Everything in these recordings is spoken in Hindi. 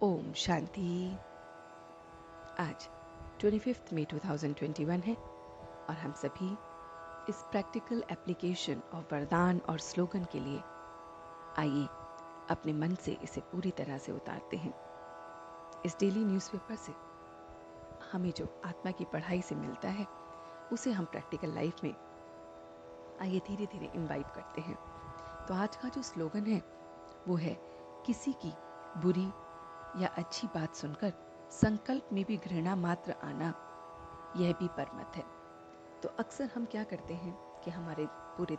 ओम शांति। आज 25 मई 2021 है और हम सभी इस प्रैक्टिकल एप्लीकेशन ऑफ वरदान और स्लोगन के लिए आइए अपने मन से इसे पूरी तरह से उतारते हैं। इस डेली न्यूज़पेपर से हमें जो आत्मा की पढ़ाई से मिलता है उसे हम प्रैक्टिकल लाइफ में आइए धीरे धीरे इम्बाइब करते हैं। तो आज का जो स्लोगन है वो है, किसी की बुरी या अच्छी बात सुनकर संकल्प में भी घृणा मात्र आना, यह भी परमत है। तो अक्सर हम क्या करते हैं कि हमारे पूरे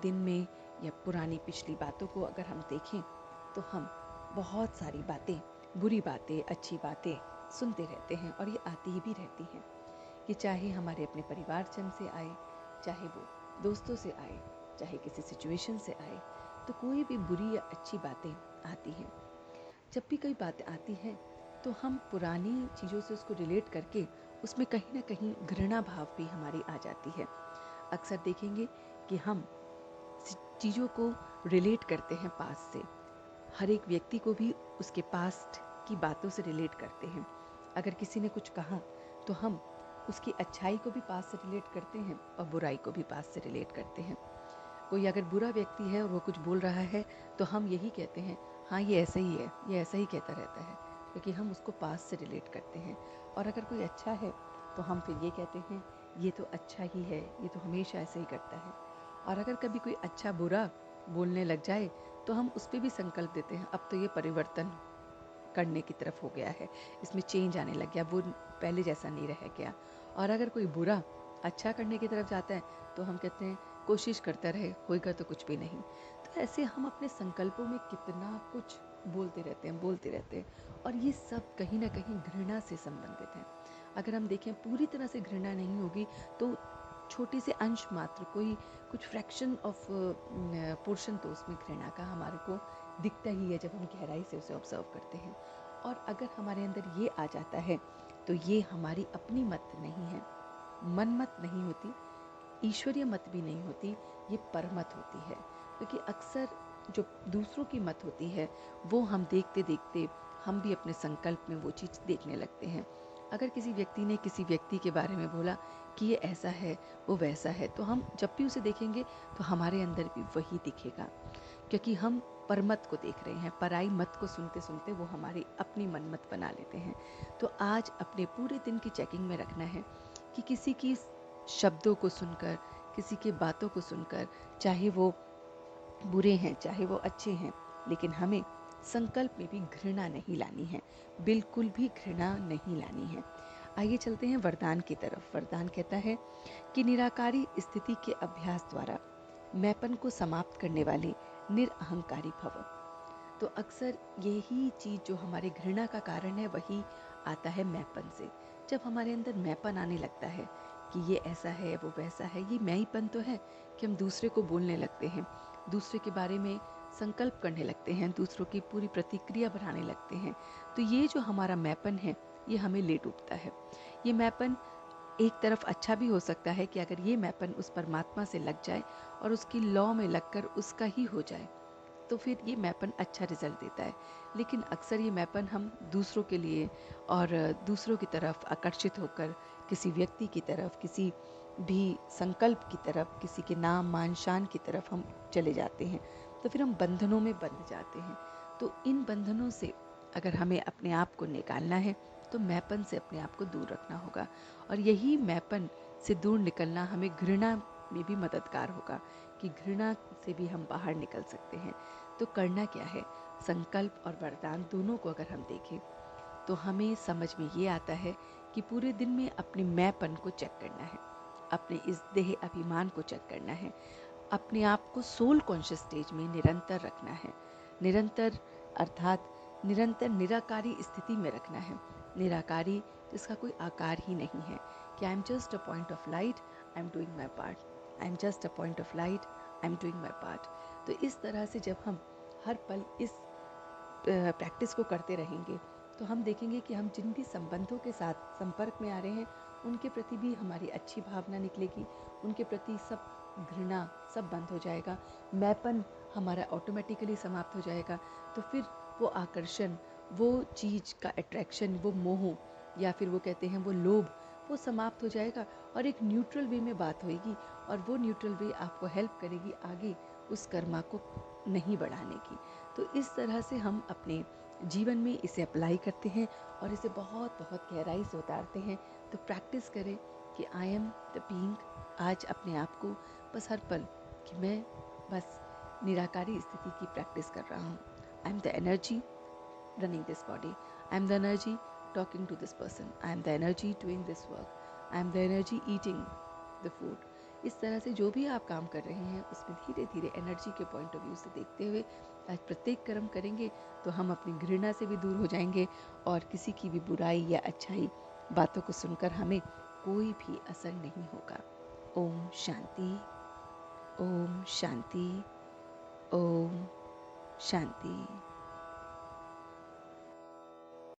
दिन में या पुरानी पिछली बातों को अगर हम देखें तो हम बहुत सारी बातें, बुरी बातें, अच्छी बातें सुनते रहते हैं और ये आती ही भी रहती हैं कि चाहे हमारे अपने परिवारजन से आए, चाहे वो दोस्तों से आए, चाहे किसी सिचुएशन से आए, तो कोई भी बुरी या अच्छी बातें आती हैं। जब भी कोई बातें आती हैं तो हम पुरानी चीज़ों से उसको रिलेट करके उसमें कहीं ना कहीं घृणा भाव भी हमारी आ जाती है। अक्सर देखेंगे कि हम चीज़ों को रिलेट करते हैं पास्ट से। हर एक व्यक्ति को भी उसके पास्ट की बातों से रिलेट करते हैं। अगर किसी ने कुछ कहा तो हम उसकी अच्छाई को भी पास्ट से रिलेट करते हैं और बुराई को भी पास्ट से रिलेट करते हैं। कोई अगर बुरा व्यक्ति है और वो कुछ बोल रहा है तो हम यही कहते हैं, हाँ ये ऐसे ही है, ये ऐसा ही कहता रहता है, क्योंकि हम उसको पास से रिलेट करते हैं। और अगर कोई अच्छा है तो हम फिर ये कहते हैं, ये तो अच्छा ही है, ये तो हमेशा ऐसे ही करता है। और अगर कभी कोई अच्छा बुरा बोलने लग जाए तो हम उस पर भी संकल्प देते हैं, अब तो ये परिवर्तन करने की तरफ हो गया है, इसमें चेंज आने लग गया, वो पहले जैसा नहीं रह गया। और अगर कोई बुरा अच्छा करने की तरफ जाता है तो हम कहते हैं कोशिश करता रहे, होएगा तो कुछ भी नहीं। तो ऐसे हम अपने संकल्पों में कितना कुछ बोलते रहते हैं और ये सब कहीं ना कहीं घृणा से संबंधित है। अगर हम देखें पूरी तरह से घृणा नहीं होगी तो छोटे से अंश मात्र, कोई कुछ फ्रैक्शन ऑफ पोर्शन तो उसमें घृणा का हमारे को दिखता ही है जब हम गहराई से उसे ऑब्जर्व करते हैं। और अगर हमारे अंदर ये आ जाता है तो ये हमारी अपनी मत नहीं है, मन मत नहीं होती, ईश्वरीय मत भी नहीं होती, ये परमत होती है। क्योंकि अक्सर जो दूसरों की मत होती है वो हम देखते देखते हम भी अपने संकल्प में वो चीज़ देखने लगते हैं। अगर किसी व्यक्ति ने किसी व्यक्ति के बारे में बोला कि ये ऐसा है, वो वैसा है, तो हम जब भी उसे देखेंगे तो हमारे अंदर भी वही दिखेगा, क्योंकि हम परमत को देख रहे हैं। पराई मत को सुनते सुनते वो हमारी अपनी मनमत बना लेते हैं। तो आज अपने पूरे दिन की चेकिंग में रखना है कि किसी की शब्दों को सुनकर, किसी की बातों को सुनकर, चाहे वो बुरे हैं चाहे वो अच्छे हैं, लेकिन हमें संकल्प में भी घृणा नहीं लानी है, बिल्कुल भी घृणा नहीं लानी है। आइए चलते हैं वरदान की तरफ। वरदान कहता है कि निराकारी स्थिति के अभ्यास द्वारा मैपन को समाप्त करने वाले निरअहंकारी भव। तो अक्सर यही चीज़ जो हमारे घृणा का कारण है वही आता है मैपन से। जब हमारे अंदर मैपन आने लगता है कि ये ऐसा है, वो वैसा है, ये मैईपन तो है कि हम दूसरे को बोलने लगते हैं, दूसरे के बारे में संकल्प करने लगते हैं, दूसरों की पूरी प्रतिक्रिया बनाने लगते हैं। तो ये जो हमारा मैपन है ये हमें ले डूबता है। ये मैपन एक तरफ अच्छा भी हो सकता है कि अगर ये मैपन उस परमात्मा से लग जाए और उसकी लॉ में लगकर उसका ही हो जाए तो फिर ये मैपन अच्छा रिजल्ट देता है। लेकिन अक्सर ये मैपन हम दूसरों के लिए और दूसरों की तरफ आकर्षित होकर किसी व्यक्ति की तरफ, किसी भी संकल्प की तरफ, किसी के नाम मान शान की तरफ हम चले जाते हैं, तो फिर हम बंधनों में बंध जाते हैं। तो इन बंधनों से अगर हमें अपने आप को निकालना है तो मैपन से अपने आप को दूर रखना होगा। और यही मैपन से दूर निकलना हमें घृणा में भी मददगार होगा कि घृणा से भी हम बाहर निकल सकते हैं। तो करना क्या है, संकल्प और वरदान दोनों को अगर हम देखें तो हमें समझ में ये आता है कि पूरे दिन में अपने मैंपन को चेक करना है, अपने इस देह अभिमान को चेक करना है, अपने आप को सोल कॉन्शियस स्टेज में निरंतर रखना है। निरंतर अर्थात निरंतर निराकारी स्थिति में रखना है। निराकारी जिसका कोई आकार ही नहीं है कि I am just a point of light, I am doing my part, I am just a point of light, I am doing my part. तो इस तरह से जब हम हर पल इस प्रैक्टिस को करते रहेंगे तो हम देखेंगे कि हम जिन भी संबंधों के साथ संपर्क में आ रहे हैं उनके प्रति भी हमारी अच्छी भावना निकलेगी, उनके प्रति सब घृणा सब बंद हो जाएगा, मैपन हमारा ऑटोमेटिकली समाप्त हो जाएगा। तो फिर वो आकर्षण, वो चीज़ का अट्रैक्शन, वो मोह या फिर वो कहते हैं वो लोभ, वो समाप्त हो जाएगा और एक न्यूट्रल वे में बात होगी और वो न्यूट्रल वे आपको हेल्प करेगी आगे उस कर्मा को नहीं बढ़ाने की। तो इस तरह से हम अपने जीवन में इसे अप्लाई करते हैं और इसे बहुत बहुत गहराई से उतारते हैं। तो प्रैक्टिस करें कि आई एम द बीइंग, आज अपने आप को बस हर पल कि मैं बस निराकारी स्थिति की प्रैक्टिस कर रहा हूँ। I am the energy running this body. I am the energy talking to this person. I am the energy doing this work. I am the energy eating the food. इस तरह से जो भी आप काम कर रहे हैं उसमें धीरे धीरे एनर्जी के पॉइंट ऑफ व्यू से देखते हुए आज प्रत्येक कर्म करेंगे तो हम अपनी घृणा से भी दूर हो जाएंगे और किसी की भी बुराई या अच्छाई बातों को सुनकर हमें कोई भी असर नहीं होगा। ओम शांति, ओम शांति, ओम शांति।